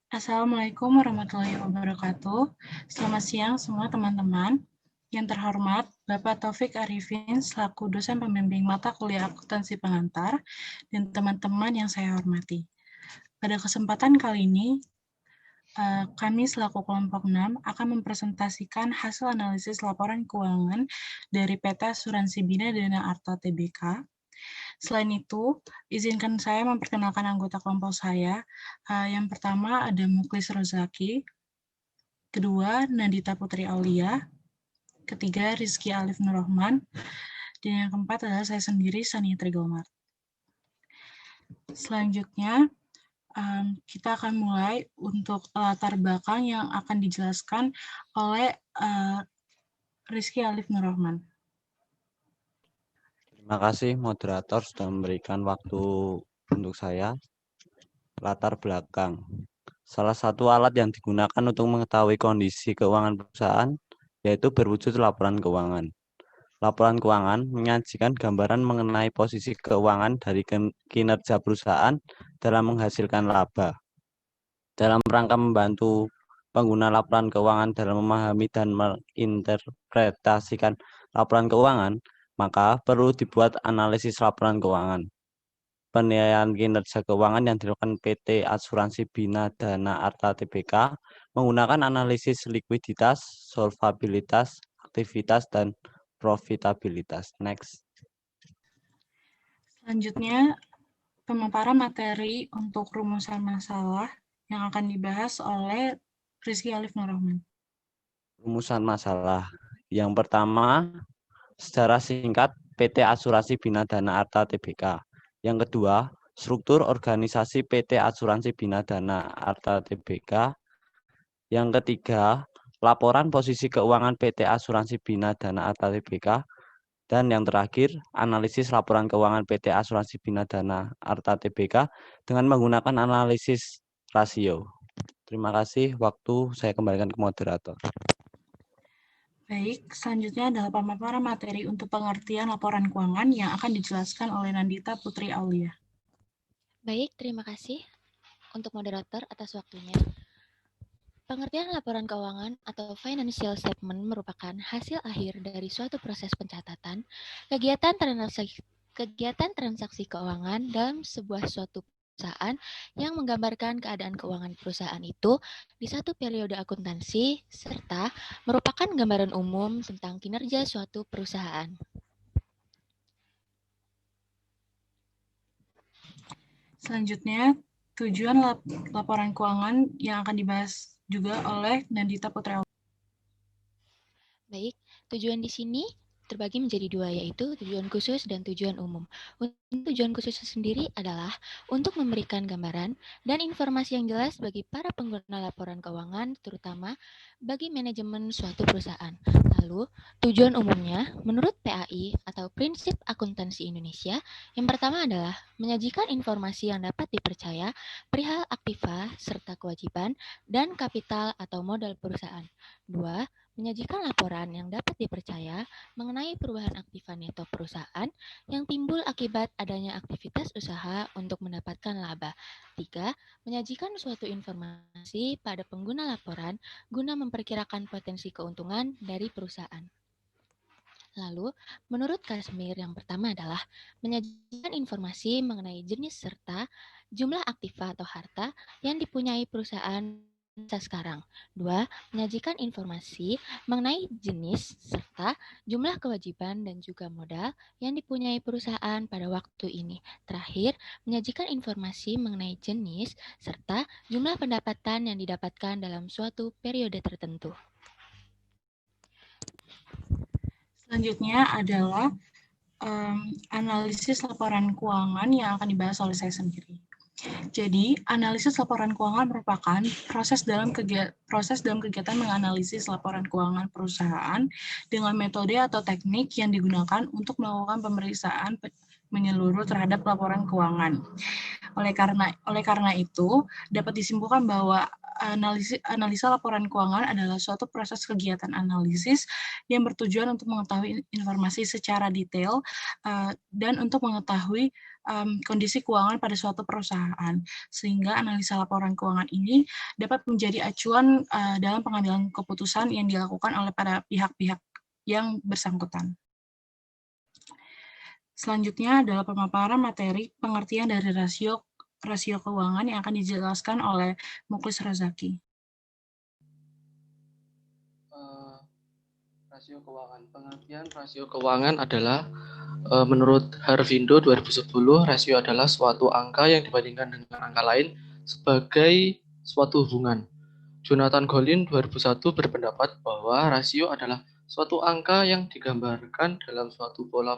Assalamualaikum warahmatullahi wabarakatuh. Selamat siang semua teman-teman. Yang terhormat, Bapak Taufik Arifin selaku dosen pembimbing mata kuliah akuntansi pengantar dan teman-teman yang saya hormati. Pada kesempatan kali ini, kami selaku kelompok 6 akan mempresentasikan hasil analisis laporan keuangan dari PT Asuransi Bina Dana Arta Tbk. Selain itu, izinkan saya memperkenalkan anggota kelompok saya. Yang pertama ada Muklis Rozaki, kedua Nandita Putri Aulia, ketiga Rizky Alif Nurrohman, dan yang keempat adalah saya sendiri, Sania Trigomar. Selanjutnya, kita akan mulai untuk latar belakang yang akan dijelaskan oleh Rizky Alif Nurrohman. Terima kasih moderator sudah memberikan waktu untuk saya. Latar belakang. Salah satu alat yang digunakan untuk mengetahui kondisi keuangan perusahaan yaitu berwujud laporan keuangan. Laporan keuangan menyajikan gambaran mengenai posisi keuangan dari kinerja perusahaan dalam menghasilkan laba. Dalam rangka membantu pengguna laporan keuangan dalam memahami dan menginterpretasikan laporan keuangan, maka perlu dibuat analisis laporan keuangan. Penilaian kinerja keuangan yang dilakukan PT Asuransi Bina Dana Arta Tbk menggunakan analisis likuiditas, solvabilitas, aktivitas, dan profitabilitas. Next. Selanjutnya, pemaparan materi untuk rumusan masalah yang akan dibahas oleh Rizky Alif Nurrohman. Rumusan masalah. Yang pertama, secara singkat PT Asuransi Bina Dana Arta Tbk. Yang kedua, struktur organisasi PT Asuransi Bina Dana Arta Tbk. Yang ketiga, laporan posisi keuangan PT Asuransi Bina Dana Arta Tbk. Dan yang terakhir, analisis laporan keuangan PT Asuransi Bina Dana Arta Tbk dengan menggunakan analisis rasio. Terima kasih, waktu saya kembalikan ke moderator. Baik, selanjutnya adalah pemaparan materi untuk pengertian laporan keuangan yang akan dijelaskan oleh Nandita Putri Aulia. Baik, terima kasih untuk moderator atas waktunya. Pengertian laporan keuangan atau financial statement merupakan hasil akhir dari suatu proses pencatatan kegiatan transaksi keuangan dalam suatu perusahaan yang menggambarkan keadaan keuangan perusahaan itu di satu periode akuntansi serta merupakan gambaran umum tentang kinerja suatu perusahaan. Selanjutnya, tujuan laporan keuangan yang akan dibahas juga oleh Nandita Putri Aulia. Baik, tujuan di sini terbagi menjadi dua, yaitu tujuan khusus dan tujuan umum. Tujuan khusus sendiri adalah untuk memberikan gambaran dan informasi yang jelas bagi para pengguna laporan keuangan, terutama bagi manajemen suatu perusahaan. Lalu, tujuan umumnya, menurut PAI atau Prinsip Akuntansi Indonesia, yang pertama adalah menyajikan informasi yang dapat dipercaya perihal aktiva serta kewajiban dan kapital atau modal perusahaan. Dua, menyajikan laporan yang dapat dipercaya mengenai perubahan aktiva neto perusahaan yang timbul akibat adanya aktivitas usaha untuk mendapatkan laba. 3. Menyajikan suatu informasi pada pengguna laporan guna memperkirakan potensi keuntungan dari perusahaan. Lalu, menurut Kasmir yang pertama adalah menyajikan informasi mengenai jenis serta jumlah aktiva atau harta yang dipunyai perusahaan sekarang. 2. Menyajikan informasi mengenai jenis serta jumlah kewajiban dan juga modal yang dipunyai perusahaan pada waktu ini. Terakhir, menyajikan informasi mengenai jenis serta jumlah pendapatan yang didapatkan dalam suatu periode tertentu. Selanjutnya adalah analisis laporan keuangan yang akan dibahas oleh saya sendiri. Jadi, analisis laporan keuangan merupakan proses dalam kegiatan menganalisis laporan keuangan perusahaan dengan metode atau teknik yang digunakan untuk melakukan pemeriksaan menyeluruh terhadap laporan keuangan. Oleh karena itu, dapat disimpulkan bahwa analisa laporan keuangan adalah suatu proses kegiatan analisis yang bertujuan untuk mengetahui informasi secara detail dan untuk mengetahui kondisi keuangan pada suatu perusahaan, sehingga analisa laporan keuangan ini dapat menjadi acuan dalam pengambilan keputusan yang dilakukan oleh para pihak-pihak yang bersangkutan. Selanjutnya adalah pemaparan materi pengertian dari rasio keuangan yang akan dijelaskan oleh Mukhlis Razaki. Rasio keuangan. Pengertian rasio keuangan adalah menurut Harvindo 2010, rasio adalah suatu angka yang dibandingkan dengan angka lain sebagai suatu hubungan. Jonathan Golin 2001 berpendapat bahwa rasio adalah suatu angka yang digambarkan dalam suatu pola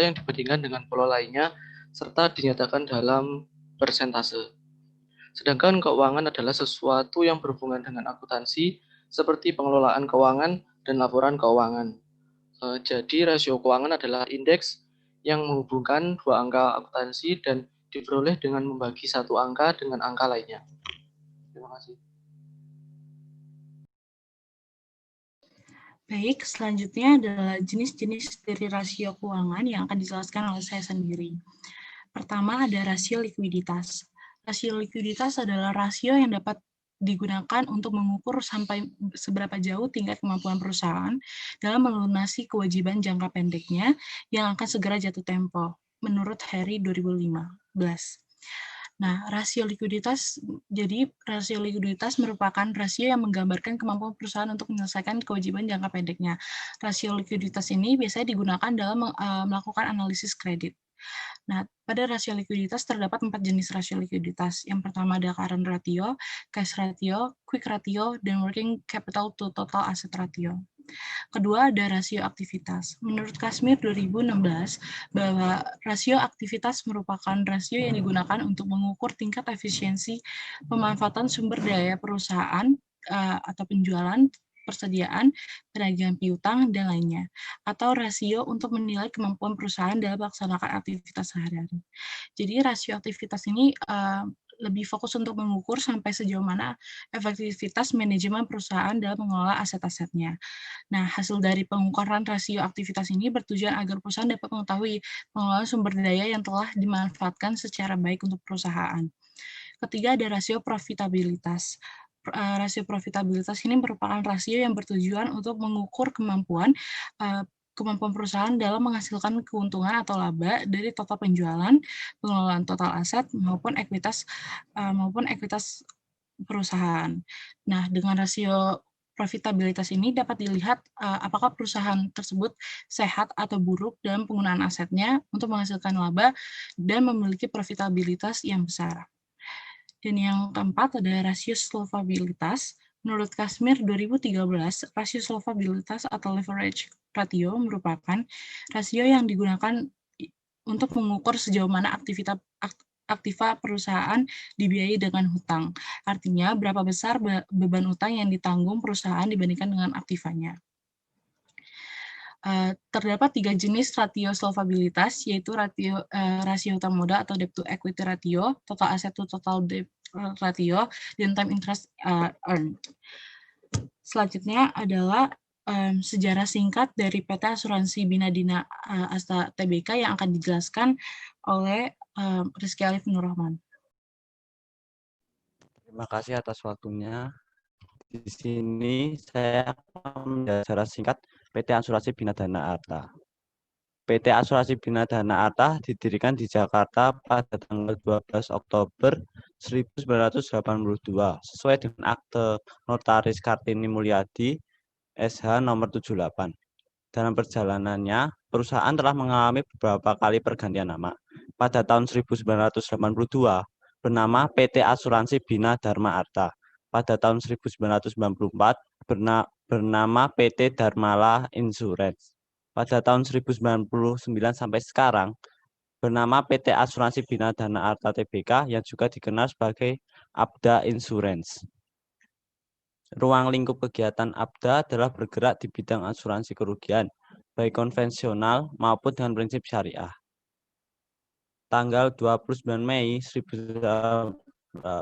yang dibandingkan dengan pola lainnya serta dinyatakan dalam persentase. Sedangkan keuangan adalah sesuatu yang berhubungan dengan akuntansi seperti pengelolaan keuangan dan laporan keuangan. Jadi rasio keuangan adalah indeks yang menghubungkan dua angka akuntansi dan diperoleh dengan membagi satu angka dengan angka lainnya. Terima kasih. Baik, selanjutnya adalah jenis-jenis dari rasio keuangan yang akan dijelaskan oleh saya sendiri. Pertama ada rasio likuiditas. Rasio likuiditas adalah rasio yang dapat digunakan untuk mengukur sampai seberapa jauh tingkat kemampuan perusahaan dalam melunasi kewajiban jangka pendeknya yang akan segera jatuh tempo, menurut Harry 2015. Nah, rasio likuiditas merupakan rasio yang menggambarkan kemampuan perusahaan untuk menyelesaikan kewajiban jangka pendeknya. Rasio likuiditas ini biasanya digunakan dalam melakukan analisis kredit. Nah, pada rasio likuiditas terdapat 4 jenis rasio likuiditas. Yang pertama ada current ratio, cash ratio, quick ratio, dan working capital to total asset ratio. Kedua ada rasio aktivitas. Menurut Kasmir 2016, bahwa rasio aktivitas merupakan rasio yang digunakan untuk mengukur tingkat efisiensi pemanfaatan sumber daya perusahaan atau penjualan, persediaan, penagihan piutang, dan lainnya, atau rasio untuk menilai kemampuan perusahaan dalam melaksanakan aktivitas sehari-hari. Jadi rasio aktivitas ini lebih fokus untuk mengukur sampai sejauh mana efektivitas manajemen perusahaan dalam mengelola aset-asetnya. Nah, hasil dari pengukuran rasio aktivitas ini bertujuan agar perusahaan dapat mengetahui pengelolaan sumber daya yang telah dimanfaatkan secara baik untuk perusahaan. Ketiga, ada rasio profitabilitas. Rasio profitabilitas ini merupakan rasio yang bertujuan untuk mengukur kemampuan perusahaan dalam menghasilkan keuntungan atau laba dari total penjualan, pengelolaan total aset maupun ekuitas perusahaan. Nah, dengan rasio profitabilitas ini dapat dilihat apakah perusahaan tersebut sehat atau buruk dalam penggunaan asetnya untuk menghasilkan laba dan memiliki profitabilitas yang besar. Dan yang keempat ada rasio solvabilitas. Menurut Kasmir 2013, rasio solvabilitas atau leverage ratio merupakan rasio yang digunakan untuk mengukur sejauh mana aktiva perusahaan dibiayai dengan hutang. Artinya, berapa besar beban hutang yang ditanggung perusahaan dibandingkan dengan aktivanya. Terdapat 3 jenis rasio solvabilitas, yaitu rasio utang modal atau debt to equity ratio, total asset to total debt ratio, dan time interest earned. Selanjutnya adalah sejarah singkat dari PT Asuransi Bina Dina Asta Tbk yang akan dijelaskan oleh Rizky Alif Nur Rahman. Terima kasih atas waktunya. Di sini saya akan secara singkat PT Asuransi Bina Dana Arta. PT Asuransi Bina Dana Arta didirikan di Jakarta pada tanggal 12 Oktober 1982 sesuai dengan Akte Notaris Kartini Mulyadi SH nomor 78. Dalam perjalanannya, perusahaan telah mengalami beberapa kali pergantian nama. Pada tahun 1982 bernama PT Asuransi Bina Dharma Arta. Pada tahun 1994 bernama PT Dharmala Insurance. Pada tahun 1999 sampai sekarang bernama PT Asuransi Bina Dana Arta Tbk yang juga dikenal sebagai Abda Insurance. Ruang lingkup kegiatan Abda adalah bergerak di bidang asuransi kerugian, baik konvensional maupun dengan prinsip syariah. Tanggal 29 Mei 1986,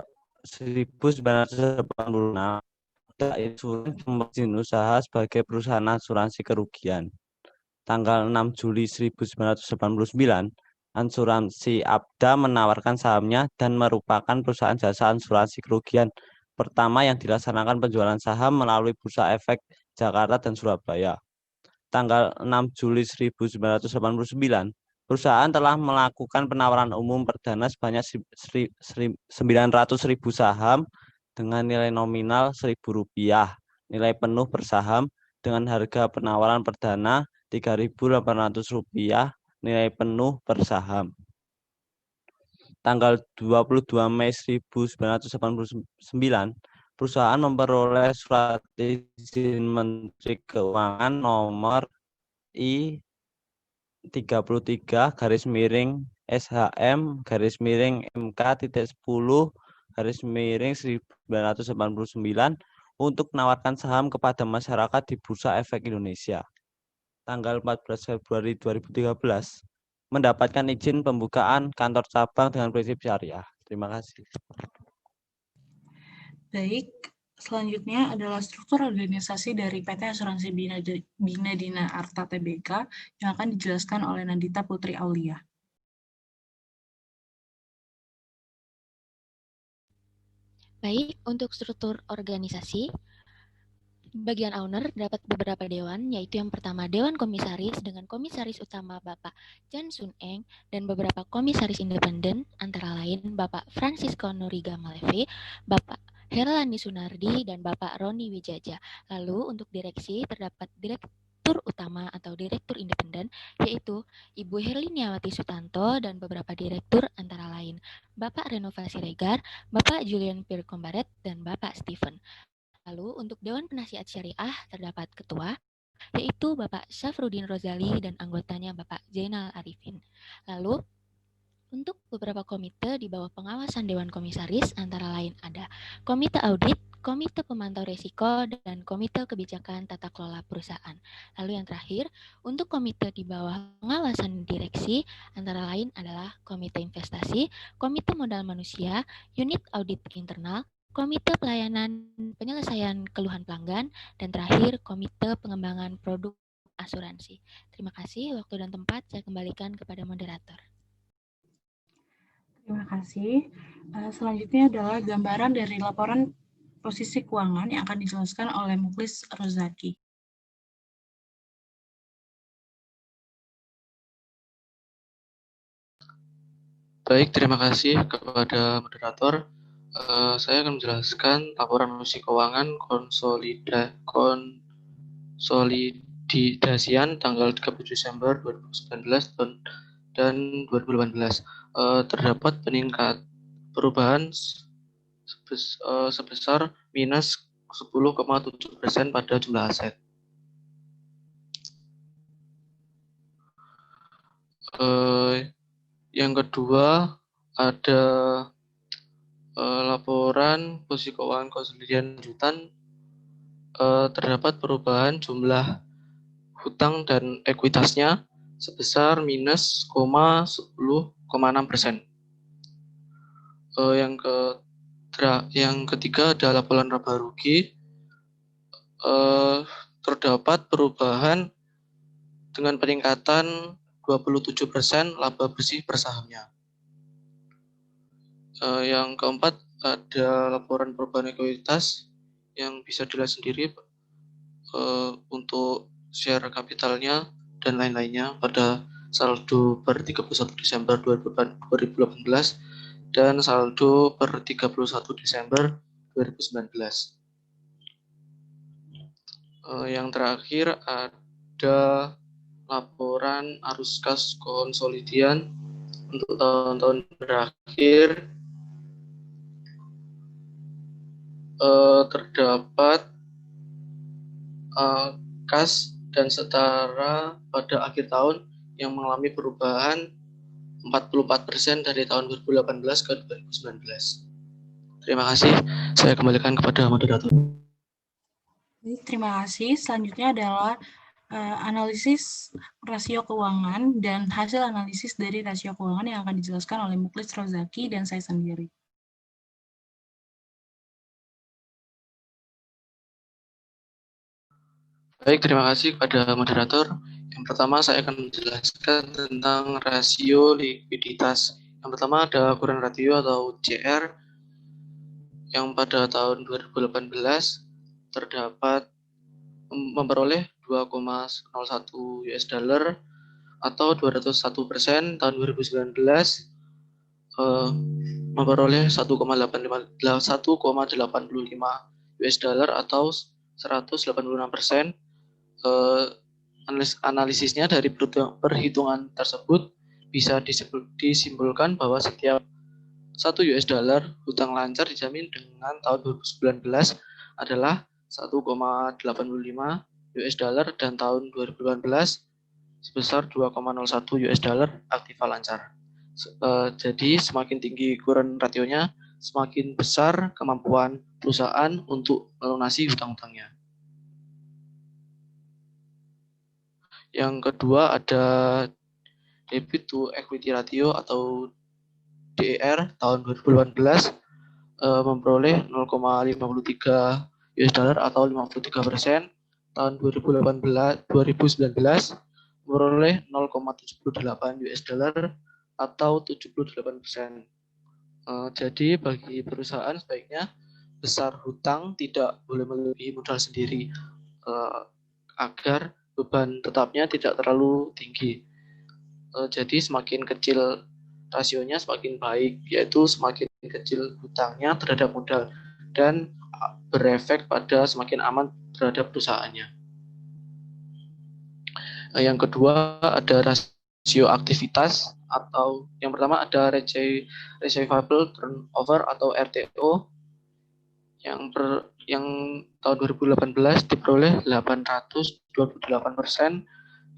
Abda Insurance memiliki usaha sebagai perusahaan asuransi kerugian. Tanggal 6 Juli 1989, Asuransi Abda menawarkan sahamnya dan merupakan perusahaan jasa asuransi kerugian pertama yang dilaksanakan penjualan saham melalui Bursa Efek Jakarta dan Surabaya. Tanggal 6 Juli 1989, perusahaan telah melakukan penawaran umum perdana sebanyak 900.000 saham dengan nilai nominal Rp1.000, nilai penuh per saham dengan harga penawaran perdana Rp3.800, nilai penuh per saham. Tanggal 22 Mei 1989, perusahaan memperoleh surat izin Menteri Keuangan nomor I-33-MK-10-1989 untuk menawarkan saham kepada masyarakat di Bursa Efek Indonesia. Tanggal 14 Februari 2013, mendapatkan izin pembukaan kantor cabang dengan prinsip syariah. Terima kasih. Baik, selanjutnya adalah struktur organisasi dari PT Asuransi Bina Dina Arta Tbk yang akan dijelaskan oleh Nandita Putri Aulia. Baik, untuk struktur organisasi, bagian owner dapat beberapa dewan, yaitu yang pertama Dewan Komisaris dengan Komisaris Utama Bapak Chan Sun Eng dan beberapa Komisaris Independen, antara lain Bapak Francisco Noriga Maleve, Bapak Herlani Sunardi, dan Bapak Roni Wijaja. Lalu untuk direksi terdapat Direktur Utama atau Direktur Independen, yaitu Ibu Herliniawati Sutanto dan beberapa Direktur, antara lain Bapak Renovasi Regar, Bapak Julian Pirkombaret, dan Bapak Stephen. Lalu untuk Dewan Penasihat Syariah terdapat ketua, yaitu Bapak Syafruddin Rozali dan anggotanya Bapak Zainal Arifin. Lalu untuk beberapa komite di bawah pengawasan Dewan Komisaris antara lain ada Komite Audit, Komite Pemantau Risiko, dan Komite Kebijakan Tata Kelola Perusahaan. Lalu yang terakhir, untuk komite di bawah pengawasan direksi antara lain adalah Komite Investasi, Komite Modal Manusia, Unit Audit Internal, Komite Pelayanan Penyelesaian Keluhan Pelanggan, dan terakhir Komite Pengembangan Produk Asuransi. Terima kasih. Waktu dan tempat saya kembalikan kepada moderator. Terima kasih. Selanjutnya adalah gambaran dari laporan posisi keuangan yang akan dijelaskan oleh Mukhlis Rozaki. Baik, terima kasih kepada moderator. Saya akan menjelaskan laporan posisi keuangan konsolidasian tanggal 30 Desember 2019 dan 2018. Terdapat perubahan sebesar minus 10,7% pada jumlah aset. Yang kedua ada laporan posisi keuangan konsolidasi lanjutan. Terdapat perubahan jumlah hutang dan ekuitasnya sebesar minus 10,6%. Yang ketiga ada laporan laba rugi. Terdapat perubahan dengan peningkatan 27% laba bersih per sahamnya. Yang keempat ada laporan perubahan ekuitas yang bisa dilihat sendiri untuk share kapitalnya dan lain-lainnya pada saldo per 31 Desember 2018 dan saldo per 31 Desember 2019. Yang terakhir ada laporan arus kas konsolidian untuk tahun-tahun terakhir. Terdapat kas dan setara pada akhir tahun yang mengalami perubahan 44% dari tahun 2018 ke 2019. Terima kasih. Saya kembalikan kepada moderator. Terima kasih. Selanjutnya adalah analisis rasio keuangan dan hasil analisis dari rasio keuangan yang akan dijelaskan oleh Mukhlis Rozaki dan saya sendiri. Baik, terima kasih kepada moderator. Yang pertama saya akan menjelaskan tentang rasio likuiditas. Yang pertama ada kurang ratio atau CR yang pada tahun 2018 terdapat memperoleh 2,01 US dollar atau 201%. Tahun 2019 memperoleh 1,85 US dollar atau 186%. Analisisnya dari perhitungan tersebut bisa disimpulkan bahwa setiap 1 US dollar hutang lancar dijamin dengan tahun 2019 adalah 1,85 US dollar dan tahun 2018 sebesar 2,01 US dollar aktiva lancar. Jadi semakin tinggi current ratio-nya, semakin besar kemampuan perusahaan untuk melunasi hutang-hutangnya. Yang kedua ada debit to equity ratio atau DER tahun 2018 memperoleh 0,53 US dollar atau 53%. Tahun 2019 memperoleh 0,78 US dollar atau 78%. Jadi bagi perusahaan sebaiknya besar hutang tidak boleh melebihi modal sendiri agar beban tetapnya tidak terlalu tinggi. Jadi semakin kecil rasionya semakin baik, yaitu semakin kecil hutangnya terhadap modal dan berefek pada semakin aman terhadap perusahaannya. Yang kedua ada rasio aktivitas atau yang pertama ada receivable turnover atau RTO yang tahun 2018 diperoleh 828%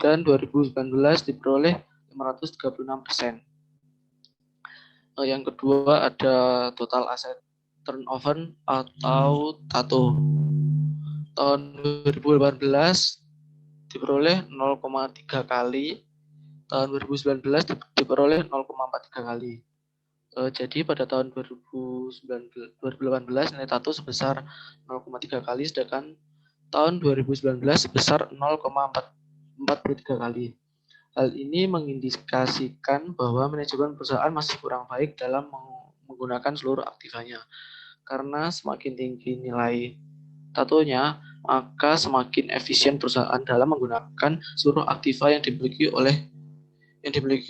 dan 2019 diperoleh 536%. Yang kedua ada total asset turnover atau TATO. Tahun 2018 diperoleh 0,3 kali, tahun 2019 diperoleh 0,43 kali. Jadi pada tahun 2018 nilai TATO sebesar 0,3 kali, sedangkan tahun 2019 sebesar 0,43 kali. Hal ini mengindikasikan bahwa manajemen perusahaan masih kurang baik dalam menggunakan seluruh aktivanya. Karena semakin tinggi nilai TATO-nya, maka semakin efisien perusahaan dalam menggunakan seluruh aktiva yang dimiliki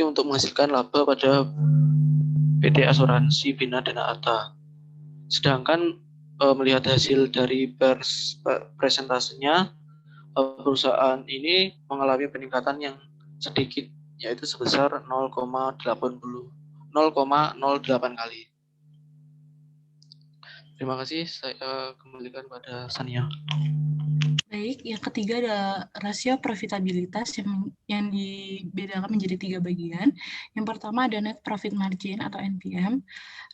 untuk menghasilkan laba pada PT Asuransi Bina Dana Arta. Sedangkan melihat hasil dari presentasenya, perusahaan ini mengalami peningkatan yang sedikit, yaitu sebesar 0,08 kali. Terima kasih, saya kembalikan pada Sania. Baik, yang ketiga ada rasio profitabilitas yang dibedakan menjadi 3 bagian. Yang pertama ada net profit margin atau NPM.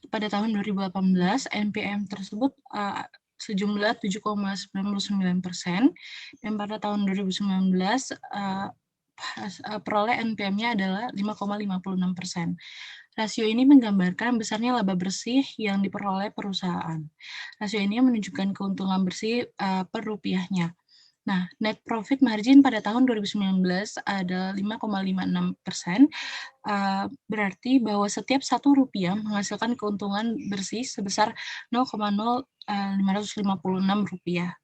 Pada tahun 2018, NPM tersebut sejumlah 7,99%, dan pada tahun 2019 peroleh NPM-nya adalah 5,56%. Rasio ini menggambarkan besarnya laba bersih yang diperoleh perusahaan. Rasio ini menunjukkan keuntungan bersih per rupiahnya. Nah, net profit margin pada tahun 2019 ada 5,56%, berarti bahwa setiap Rp1 menghasilkan keuntungan bersih sebesar 0,0556 rupiah.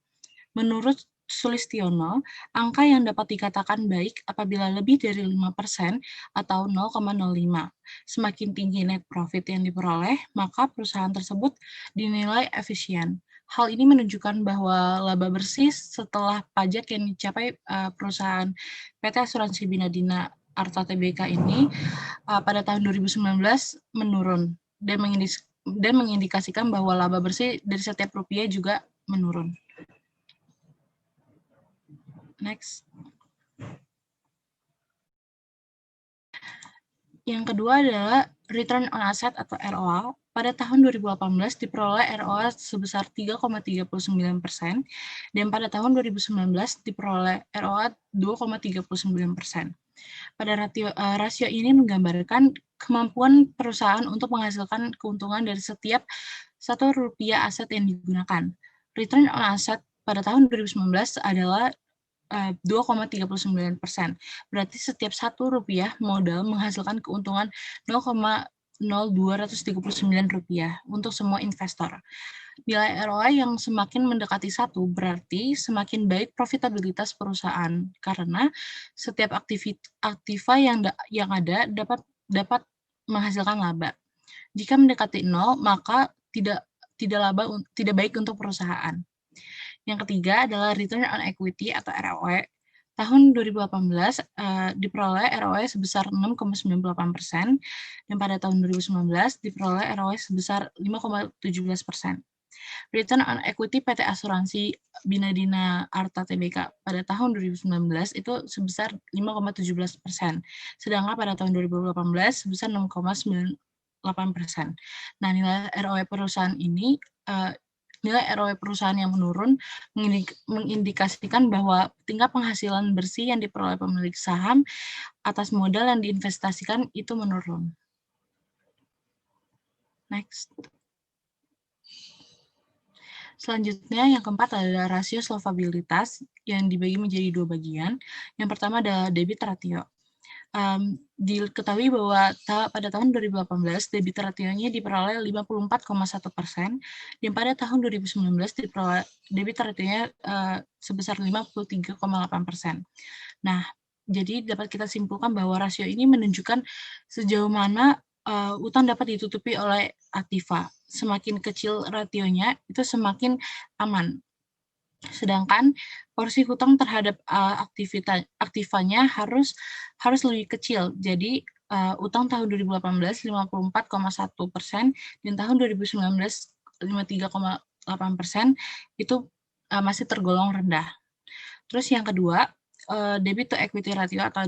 Menurut Sulistiono, angka yang dapat dikatakan baik apabila lebih dari 5% atau 0,05. Semakin tinggi net profit yang diperoleh, maka perusahaan tersebut dinilai efisien. Hal ini menunjukkan bahwa laba bersih setelah pajak yang dicapai perusahaan PT Asuransi Bina Dana Arta Tbk ini pada tahun 2019 menurun dan mengindikasikan bahwa laba bersih dari setiap rupiah juga menurun. Next. Yang kedua adalah return on asset atau ROA. Pada tahun 2018 diperoleh ROA sebesar 3,39% dan pada tahun 2019 diperoleh ROA 2,39%. Pada rasio ini menggambarkan kemampuan perusahaan untuk menghasilkan keuntungan dari setiap Rp1 aset yang digunakan. Return on asset pada tahun 2019 adalah 2,39%. Berarti setiap Rp1 modal menghasilkan keuntungan 0,0239 rupiah untuk semua investor. Nilai ROI yang semakin mendekati 1 berarti semakin baik profitabilitas perusahaan karena setiap aktiva yang ada dapat menghasilkan laba. Jika mendekati 0 maka tidak baik untuk perusahaan. Yang ketiga adalah return on equity atau ROE. Tahun 2018 diperoleh ROE sebesar 6,98% dan pada tahun 2019 diperoleh ROE sebesar 5,17%. Return on equity PT Asuransi Bina Dina Arta Tbk pada tahun 2019 itu sebesar 5,17%, sedangkan pada tahun 2018 sebesar 6,98%. Nah, nilai ROE perusahaan ini nilai ROE perusahaan yang menurun mengindikasikan bahwa tingkat penghasilan bersih yang diperoleh pemilik saham atas modal yang diinvestasikan itu menurun. Next. Selanjutnya, yang keempat adalah rasio solvabilitas yang dibagi menjadi 2 bagian. Yang pertama adalah debit ratio. Diketahui bahwa pada tahun 2018 debit rationya diperoleh 54,1% dan pada tahun 2019 diperoleh debit rationya sebesar 53,8%. Nah, jadi dapat kita simpulkan bahwa rasio ini menunjukkan sejauh mana utang dapat ditutupi oleh aktiva. Semakin kecil rasionya, itu semakin aman. Sedangkan porsi hutang terhadap aktivanya harus lebih kecil. Jadi utang tahun 2018 54,1% dan tahun 2019 53,8% itu masih tergolong rendah. Terus yang kedua, debit to equity ratio atau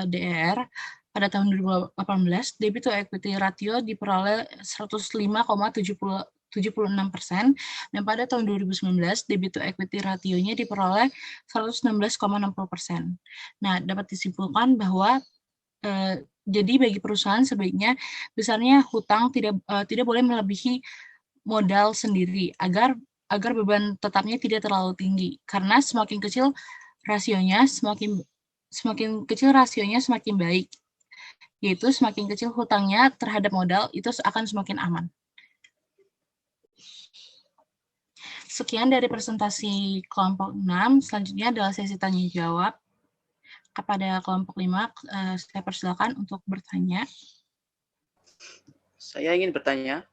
DER. Pada tahun 2018, debit to equity ratio diperoleh 105,76% dan pada tahun 2019 debit to equity ratio-nya diperoleh 116,60%. Nah, dapat disimpulkan bahwa jadi bagi perusahaan sebaiknya besarnya hutang tidak boleh melebihi modal sendiri agar beban tetapnya tidak terlalu tinggi karena semakin kecil rasionya semakin baik. Yaitu semakin kecil hutangnya terhadap modal itu akan semakin aman. Sekian dari presentasi kelompok 6. Selanjutnya adalah sesi tanya jawab. Kepada kelompok 5, saya persilakan untuk bertanya. Saya ingin bertanya.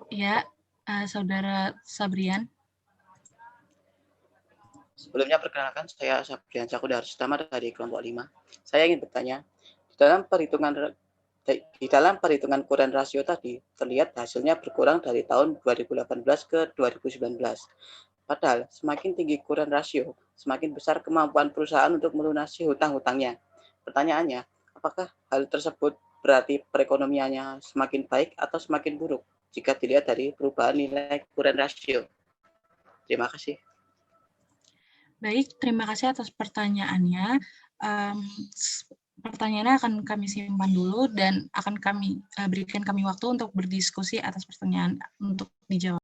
Ya, Saudara Sabrian. Sebelumnya perkenalkan, saya Sabrian Syakudar Sutama dari kelompok 5. Saya ingin bertanya, di dalam perhitungan kurang rasio tadi, terlihat hasilnya berkurang dari tahun 2018 ke 2019. Padahal, semakin tinggi kurang rasio, semakin besar kemampuan perusahaan untuk melunasi hutang-hutangnya. Pertanyaannya, apakah hal tersebut berarti perekonomiannya semakin baik atau semakin buruk jika dilihat dari perubahan nilai kurang rasio? Terima kasih. Baik, terima kasih atas pertanyaannya. Pertanyaannya akan kami simpan dulu dan akan berikan kami waktu untuk berdiskusi atas pertanyaan untuk dijawab.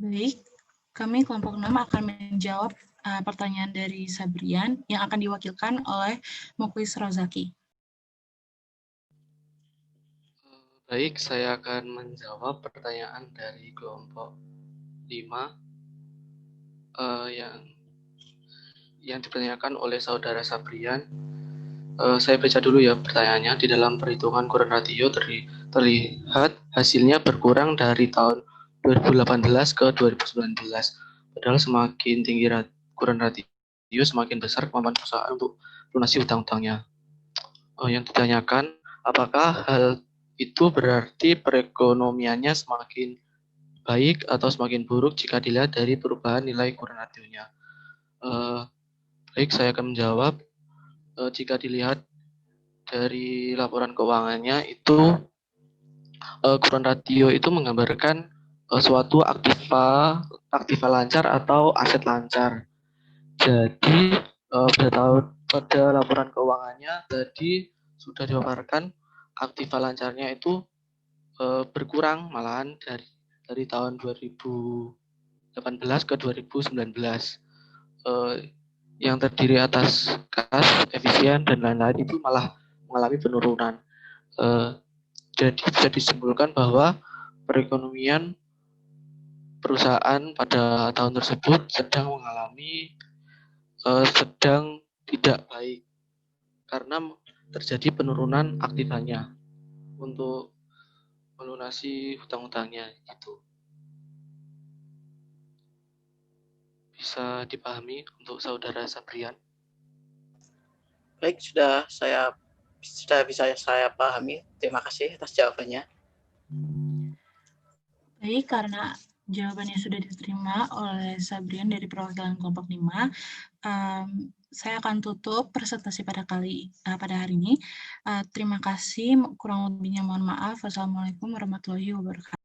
Baik, kami kelompok 6 akan menjawab pertanyaan dari Sabrian yang akan diwakilkan oleh Muklis Rozaki. Baik, saya akan menjawab pertanyaan dari kelompok 5 yang dipertanyakan oleh Saudara Sabrian. Saya baca dulu ya pertanyaannya. Di dalam perhitungan kurang rasio terlihat hasilnya berkurang dari tahun 2018 ke 2019. Padahal semakin tinggi ukuran rasio, semakin besar kemampuan perusahaan untuk lunasi hutang-hutangnya. Yang ditanyakan, apakah hal itu berarti perekonomiannya semakin baik atau semakin buruk jika dilihat dari perubahan nilai ukuran rasionya? Baik, saya akan menjawab. Jika dilihat dari laporan keuangannya itu ukuran rasio itu menggambarkan suatu aktiva lancar atau aset lancar. Jadi pada laporan keuangannya tadi sudah dipaparkan aktiva lancarnya itu berkurang malahan dari tahun 2018 ke 2019. Yang terdiri atas kas, efisien, dan lain-lain itu malah mengalami penurunan. Jadi bisa disimpulkan bahwa perekonomian perusahaan pada tahun tersebut sedang tidak baik karena terjadi penurunan aktivanya untuk melunasi hutang-hutangnya gitu. Bisa dipahami untuk saudara Sabrian? Baik, sudah bisa saya pahami. Terima kasih atas jawabannya. Baik, karena jawabannya sudah diterima oleh Sabrian dari perwakilan kelompok 5, saya akan tutup presentasi pada hari ini. Terima kasih, kurang lebihnya mohon maaf. Wassalamualaikum warahmatullahi wabarakatuh.